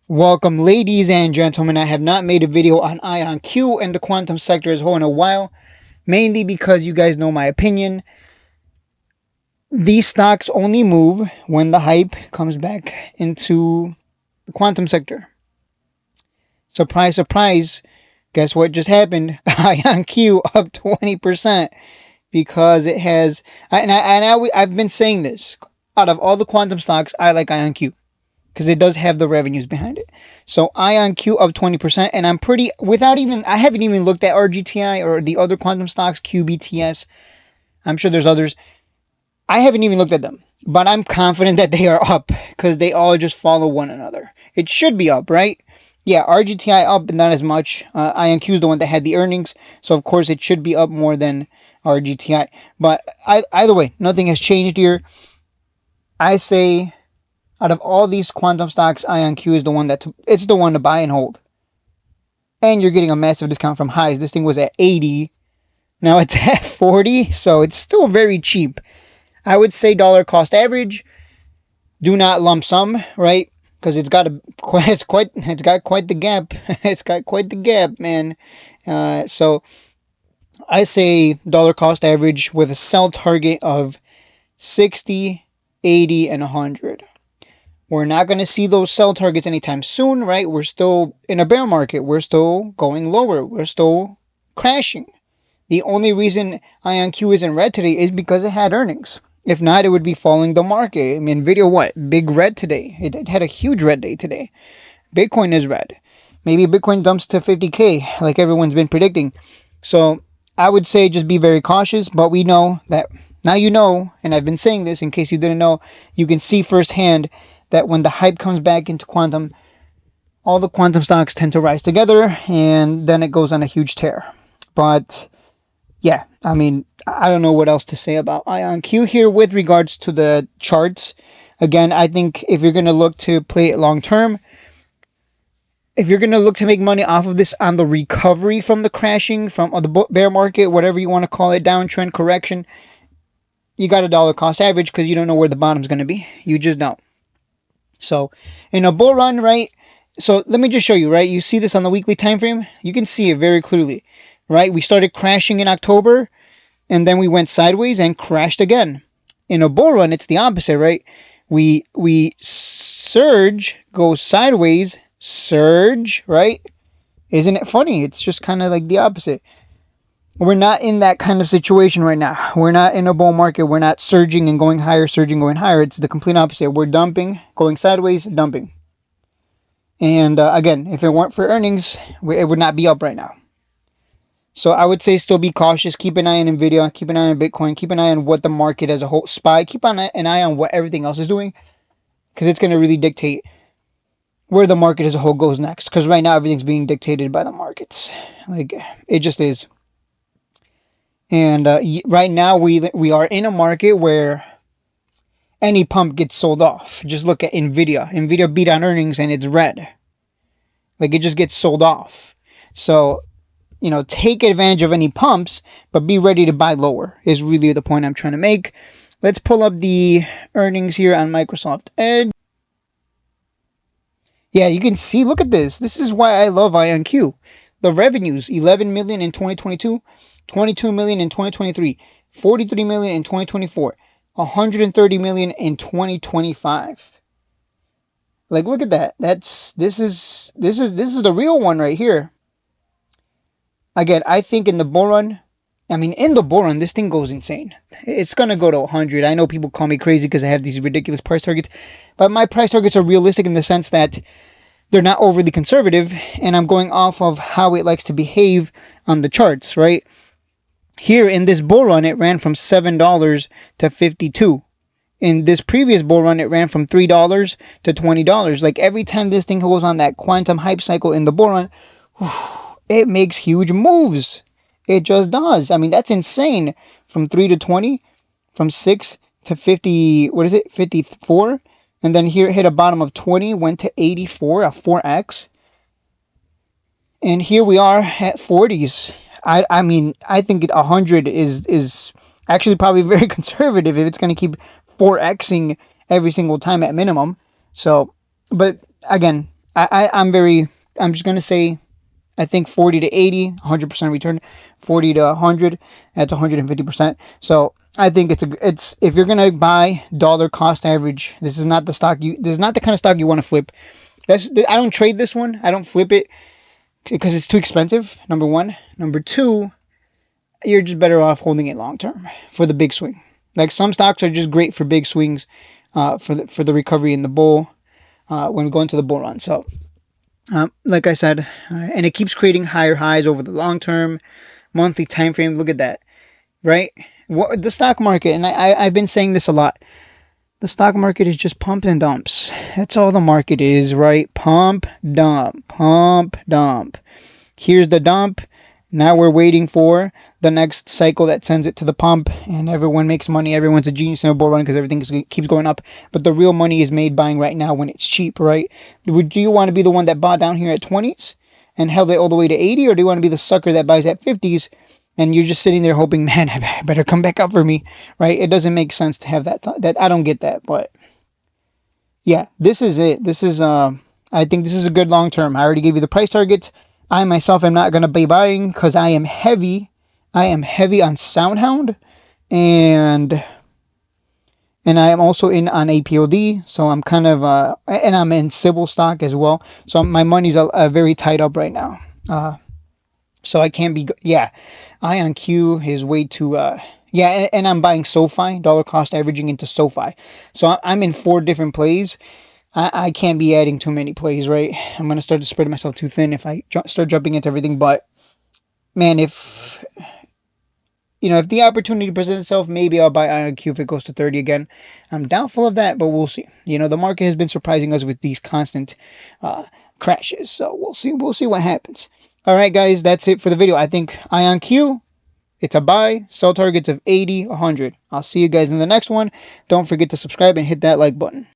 Welcome, ladies and gentlemen. I have not made a video on Ionq and the quantum sector as a whole in a while, mainly because you guys know my opinion. These stocks only move when the hype comes back into the quantum sector. Surprise, surprise. Guess what just happened? Ionq up 20% because it has, I've been saying this. Out of all the quantum stocks, I like Ionq because it does have the revenues behind it. So Ionq up 20%, and I'm pretty, I haven't even looked at RGTI or the other quantum stocks, QBTS. I'm sure there's others. I haven't even looked at them, but I'm confident that they are up because they all just follow one another. It should be up, right? Yeah, RGTI up, but not as much. Ionq is the one that had the earnings, so of course it should be up more than RGTI. But either way, nothing has changed here. I say, out of all these quantum stocks, Ionq is the one it's the one to buy and hold. And you're getting a massive discount from highs. This thing was at 80. Now it's at 40, so it's still very cheap. I would say dollar cost average. Do not lump sum, right? Because it's got quite the gap. It's got quite the gap, man. So I say dollar cost average with a sell target of 60, 80, and 100. We're not going to see those sell targets anytime soon, right? We're still in a bear market. We're still going lower. We're still crashing. The only reason Ionq is in red today is because it had earnings. If not, it would be following the market. I mean, Nvidia, what? Big red today. It had a huge red day today. Bitcoin is red. Maybe Bitcoin dumps to 50K like everyone's been predicting. So I would say just be very cautious. But we know that now you know, and I've been saying this in case you didn't know, you can see firsthand that when the hype comes back into quantum, all the quantum stocks tend to rise together, and then it goes on a huge tear. But yeah, I mean, I don't know what else to say about Ionq here with regards to the charts. Again, I think if you're going to look to play it long term, if you're going to look to make money off of this on the recovery from the crashing, from the bear market, whatever you want to call it, downtrend, correction, you got a dollar cost average because you don't know where the bottom's going to be. You just don't. So in a bull run, right? So let me just show you, right? You see this on the weekly time frame. You can see it very clearly, right? We started crashing in October, and then we went sideways and crashed again. In a bull run, it's the opposite, right? We surge, go sideways, surge, right? Isn't it funny? It's just kind of like the opposite. We're not in that kind of situation right now. We're not in a bull market. We're not surging and going higher, surging, going higher. It's the complete opposite. We're dumping, going sideways, dumping. And again, if it weren't for earnings, it would not be up right now. So I would say still be cautious. Keep an eye on Nvidia. Keep an eye on Bitcoin. Keep an eye on what the market as a whole, SPY. Keep an eye on what everything else is doing, because it's going to really dictate where the market as a whole goes next. Because right now, everything's being dictated by the markets. Like, it just is. And right now we are in a market where any pump gets sold off. Just look at Nvidia. Nvidia beat on earnings and it's red. Like, it just gets sold off. So, you know, take advantage of any pumps, but be ready to buy lower is really the point I'm trying to make. Let's pull up the earnings here on Microsoft Edge. Yeah, you can see, look at this. This is why I love Ionq. The revenues, 11 million in 2022. 22 million in 2023, 43 million in 2024, 130 million in 2025. Like, look at that. This is the real one right here. Again, I think in the bull run, this thing goes insane. It's going to go to 100. I know people call me crazy because I have these ridiculous price targets, but my price targets are realistic in the sense that they're not overly conservative, and I'm going off of how it likes to behave on the charts, right? Here in this bull run, it ran from $7 to $52. In this previous bull run, it ran from $3 to $20. Like, every time this thing goes on that quantum hype cycle in the bull run, it makes huge moves. It just does. I mean, that's insane. From 3 to 20, from 6 to 50, 54. And then here hit a bottom of 20, went to 84, a 4x. And here we are at 40s. I mean, I think 100 is actually probably very conservative if it's going to keep 4xing every single time at minimum. So, but again, I'm just going to say, I think 40 to 80, 100% return. 40 to 100, that's 150%. So I think it's if you're gonna buy dollar cost average, this is not the kind of stock you want to flip. I don't trade this one. I don't flip it because it's too expensive. Number one. Number two, you're just better off holding it long term for the big swing. Like some stocks are just great for big swings, for the recovery in the bull, when we go into the bull run. So like I said, and it keeps creating higher highs over the long term, monthly time frame. Look at that, right? The stock market, and I've been saying this a lot. The stock market is just pump and dumps. That's all the market is, right? Pump, dump, pump, dump. Here's the dump. Now we're waiting for the next cycle that sends it to the pump, and everyone makes money. Everyone's a genius in a bull run because everything keeps going up. But the real money is made buying right now when it's cheap, right? Do you want to be the one that bought down here at 20s and held it all the way to 80, or do you want to be the sucker that buys at 50s and you're just sitting there hoping, man, I better come back up for me, right? It doesn't make sense to have that thought. That I don't get that, but yeah, this is it. This is I think this is a good long term. I already gave you the price targets. I myself am not going to be buying because I am heavy. I am heavy on SoundHound, and I am also in on APOD. So I'm kind of and I'm in Sybil stock as well. So my money's very tied up right now. So I can't be. Yeah, Ionq is way too. Yeah, and I'm buying SoFi, dollar cost averaging into SoFi. So I'm in 4 different plays. I can't be adding too many plays, right? I'm going to start to spread myself too thin if I start jumping into everything. But, man, if the opportunity presents itself, maybe I'll buy Ionq if it goes to 30 again. I'm doubtful of that, but we'll see. The market has been surprising us with these constant crashes. So we'll see what happens. All right, guys, that's it for the video. I think Ionq, it's a buy. Sell targets of 80, 100. I'll see you guys in the next one. Don't forget to subscribe and hit that like button.